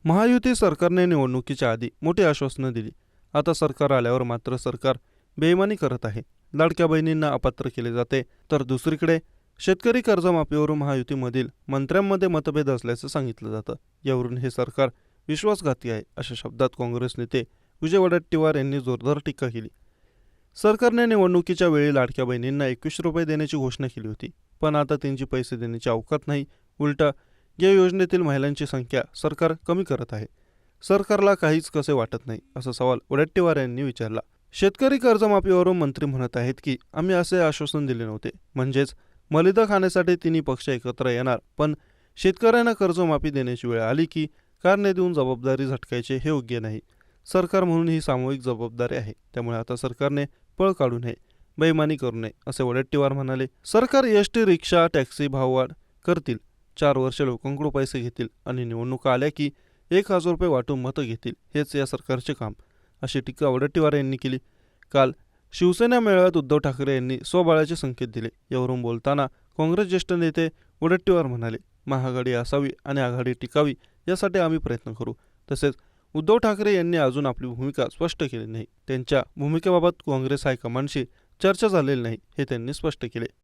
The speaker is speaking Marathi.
महायुती सरकारने निवडणुकीच्या आधी मोठी आश्वासनं दिली. आता सरकार आल्यावर मात्र सरकार बेईमानी करत आहे. लाडक्या बहिणींना अपात्र केले जाते, तर दुसरीकडे शेतकरी कर्जमाफीवरून महायुतीमधील मंत्र्यांमध्ये मतभेद असल्याचं सांगितलं जातं. यावरून हे सरकार विश्वासघाती आहे, अशा शब्दात काँग्रेस नेते विजय वडेट्टीवार यांनी जोरदार टीका केली. सरकारने निवडणुकीच्या वेळी लाडक्या बहिणींना 21 रुपये देण्याची घोषणा केली होती, पण आता त्यांची पैसे देण्याची अवकात नाही. उलटा या योजनेतील महिलांची संख्या सरकार कमी करत आहे. सरकारला काहीच कसे वाटत नाही, असा सवाल वडेट्टीवार यांनी विचारला. शेतकरी कर्जमाफीवरून मंत्री म्हणत आहेत की आम्ही असे आश्वासन दिले नव्हते, म्हणजेच मलिदा खाण्यासाठी तिन्ही पक्ष एकत्र येणार, पण शेतकऱ्यांना कर्जमाफी देण्याची वेळ आली की कारणे देऊन जबाबदारी झटकायचे हे योग्य नाही. सरकार म्हणून ही सामूहिक जबाबदारी आहे, त्यामुळे आता सरकारने पळ काढू नये, बेईमानी करू नये, असे वडेट्टीवार म्हणाले. सरकार एसटी, रिक्षा, टॅक्सी भाववाढ करतील, 4 वर्षे लोकांकडून पैसे घेतील आणि निवडणुका आल्या की 1,000 रुपये वाटून मतं घेतील, हेच या सरकारचे काम, अशी टीका वडेट्टीवार यांनी केली. काल शिवसेना मेळाव्यात उद्धव ठाकरे यांनी स्वबळाचे संकेत दिले. यावरून बोलताना काँग्रेस ज्येष्ठ नेते वडेट्टीवार म्हणाले, महाआघाडी असावी आणि आघाडी टिकावी यासाठी आम्ही प्रयत्न करू. तसेच उद्धव ठाकरे यांनी अजून आपली भूमिका स्पष्ट केली नाही. त्यांच्या भूमिकेबाबत काँग्रेस हायकमांडशी चर्चा झालेली नाही, हे त्यांनी स्पष्ट केले.